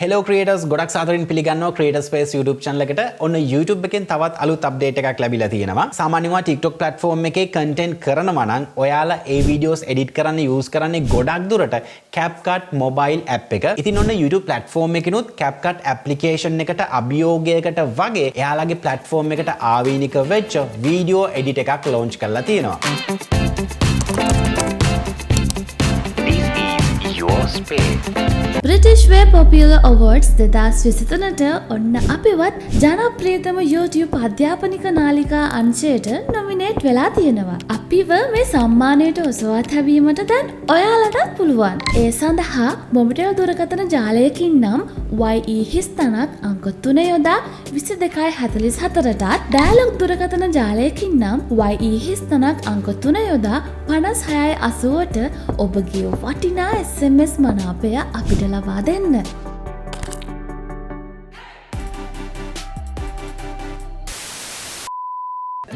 Hello creators, ගොඩක් සාදරයෙන් පිළිගන්නවා Creator Space YouTube channel එකට. ඔන්න YouTube එකෙන් තවත් අලුත් update එකක් ලැබිලා තියෙනවා. සාමාන්‍යයෙන් TikTok platform එකේ content කරනවා නම් ඔයාලා ඒ videos edit කරන්න use කරන්නේ ගොඩක් දුරට CapCut mobile app එක. ඉතින් ඔන්න YouTube platform එකිනුත් CapCut application එකට අභියෝගයකට වගේ එයාලගේ platform එකට ආවේනික වෙච්ච video edit එකක් launch කරලා තියෙනවා. British Web Popular Awards 2023ට ඔන්න අපිවත් ජනප්‍රියතම YouTube අධ්‍යාපනික නාලිකා අංශයට නොමිනේට් වෙලා තියෙනවා. අපිව මේ සම්මානයට ඔසවා තැබීමට දැන් ඔයාලටත් පුළුවන්. ඒ සඳහා මොබිටෙල් දුරකථන ජාලයකින් නම් YE හිස්තනක් අංක 3 යොදා 2244ටත් ඩයලොග් දුරකථන ජාලයකින් නම් YE හිස්තනක් අංක 3 යොදා 5680ට ඔබගේ වටිනා SMS මනාපය අපිට ලබා දෙන්න.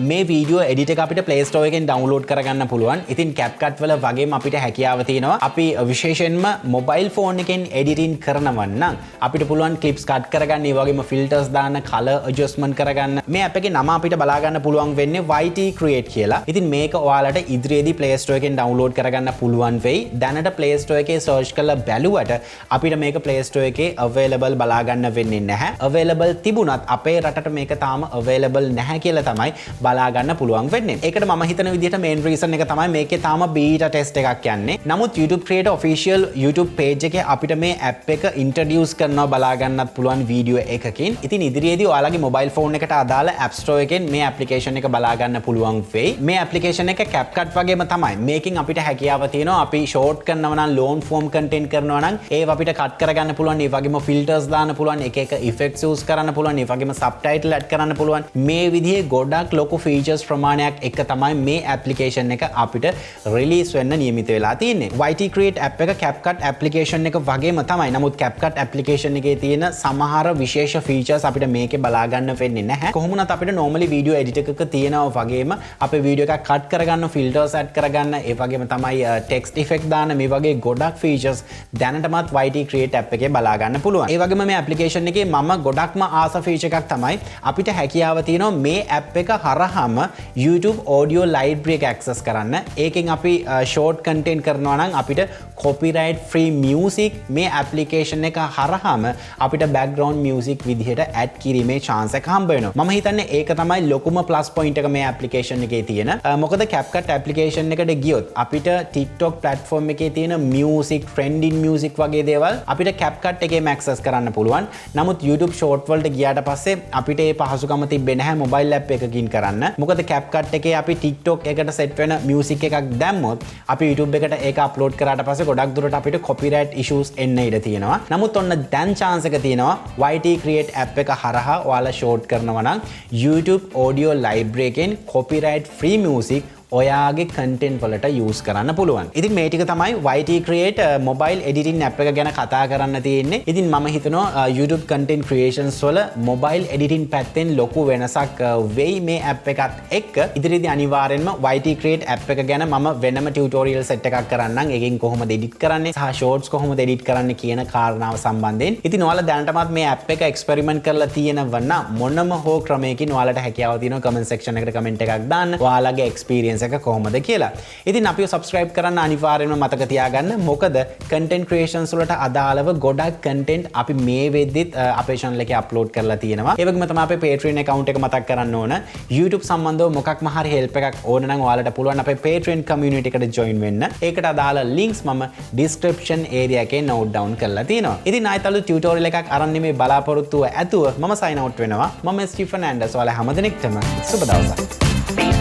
මේ වීඩියෝ එඩිට් එක අපිට Play Store එකෙන් download කරගන්න පුළුවන්. ඉතින් CapCut වල වගේම අපිට හැකියාව තියෙනවා. අපි විශේෂයෙන්ම mobile phone එකෙන් editing කරනවා නම් අපිට පුළුවන් clips cut කරගන්න, ඒ වගේම filters දාන්න, color adjustment කරගන්න. මේ app එකේ නම අපිට බලා ගන්න පුළුවන් වෙන්නේ YT Create කියලා. ඉතින් මේක ඔයාලට ඉදිරියේදී Play Store එකෙන් download කරගන්න පුළුවන් වෙයි. දැනට Play Store එකේ search කරලා බැලුවට අපිට මේක Play Store එකේ available බලා ගන්න වෙන්නේ නැහැ. available තිබුණත් අපේ රටට මේක තාම available නැහැ කියලා තමයි බලා ගන්න පුළුවන් වෙන්නේ. ඒකට මම හිතන විදිහට main reason එක තමයි මේකේ තාම beta test එකක් යන්නේ. නමුත් YouTube Creator official YouTube page එකේ අපිට මේ app එක introduce කරනවා බලා ගන්නත් පුළුවන් වීඩියෝ එකකින්. ඉතින් ඉදිරියේදී ඔයාලගේ mobile phone එකට අදාළ App Store එකෙන් මේ application එක බලා ගන්න පුළුවන් වෙයි. මේ application එක CapCut වගේම තමයි. මේකෙන් අපිට හැකියාව තියෙනවා අපි short කරනවා නම් long form content කරනවා නම් ඒව අපිට cut කරගන්න පුළුවන්. ඒ වගේම filters දාන්න පුළුවන්. එක එක effects use කරන්න පුළුවන්. ඒ වගේම subtitle add කරන්න පුළුවන්. මේ විදිහේ ගොඩක් ලොකු features ප්‍රමාණයක් එක තමයි මේ application එක අපිට release වෙන්න නියමිත වෙලා තියෙන්නේ. YT Create app එක CapCut application එක වගේම තමයි. නමුත් CapCut application එකේ තියෙන සමහර විශේෂ features අපිට මේකේ බලා ගන්න වෙන්නේ නැහැ. කොහොමුණත් අපිට normally video edit එකක තියෙනවා වගේම අපේ video එකක් cut කරගන්න, filters add කරගන්න, ඒ වගේම තමයි text effect දාන්න, මේ වගේ ගොඩක් features දැනටමත් YT Create app එකේ බලා ගන්න පුළුවන්. ඒ වගේම මේ application එකේ මම ගොඩක්ම ආස feature එකක් තමයි අපිට හැකියාව තියෙනවා මේ app එක හරහාම YouTube audio library එක access කරන්න. ඒකෙන් අපි short content කරනවා නම් අපිට copyright free music මේ application එක හරහාම අපිට background music විදිහට add කිරීමේ chance එක හම්බ වෙනවා. මම හිතන්නේ ඒක තමයි ලොකුම plus point එක මේ application එකේ තියෙන. මොකද CapCut application එකට ගියොත් අපිට TikTok platform එකේ තියෙන music, trending music වගේ දේවල් අපිට CapCut එකේම access කරන්න පුළුවන්. නමුත් YouTube short වලට ගියාට පස්සේ අපිට ඒ පහසුකම තිබෙන්නේ නැහැ mobile app එකකින් කරන්න. මොකද CapCut එකේ අපි TikTok එකට set වෙන music එකක් දැම්මොත් අපි YouTube එකට ඒක upload කරාට පස්සේ ගොඩක් දුරට අපිට copyright issues එන්න ඉඩ තියෙනවා. නමුත් ඔන්න දැන් chance එක තියෙනවා YT Create app එක හරහා ඔයාලා short කරනවා නම් YouTube audio library එකෙන් copyright free music ඔයාගේ content වලට use කරන්න පුළුවන්. ඉතින් මේ ටික තමයි YT Create mobile editing app එක ගැන කතා කරන්න තියෙන්නේ. ඉතින් මම හිතනවා YouTube content creations වල mobile editing පැත්තෙන් ලොකු වෙනසක් වෙයි මේ app එකත් එක්ක. ඉදිරියේදී අනිවාර්යෙන්ම YT Create app එක ගැන මම වෙනම tutorial set එකක් කරන්නම්. ඒකෙන් කොහොමද edit කරන්නේ සහ shorts කොහොමද edit කරන්නේ කියන කාරණාව සම්බන්ධයෙන්. ඉතින් ඔයාලා දැනටමත් මේ app එක experiment කරලා තියෙනවා නම් මොනම හෝ ක්‍රමයකින් ඔයාලට හැකියාව තියෙනවා comment section එකට comment එකක් දාන්න. ඔයාලගේ experience එක කොහොමද කියලා. ඉතින් අපිව subscribe කරන්න අනිවාර්යෙන්ම මතක තියාගන්න. මොකද content creations වලට අදාළව ගොඩක් content අපි මේ වෙද්දිත් අපේ channel එකේ upload කරලා තියෙනවා. ඒ වගේම තමයි අපේ Patreon account එක මතක් කරන්න ඕන. YouTube සම්බන්ධව මොකක්ම හරි help එකක් ඕන නම් ඔයාලට පුළුවන් අපේ Patreon community එකට join වෙන්න. ඒකට අදාළ links මම description area එකේ note down කරලා තියෙනවා. ඉතින් ආයෙත් අලුත් tutorial එකක් අරන් මේ බලාපොරොත්තුව ඇතුව මම sign out වෙනවා. මම ස්ටීෆන් ඇන්ඩර්ස්. ඔයාලා හැමදෙනෙක්ටම සුබ දවසක්. This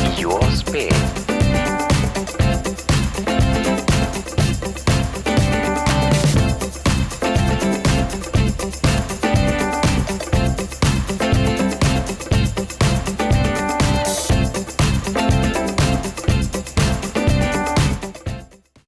is your space.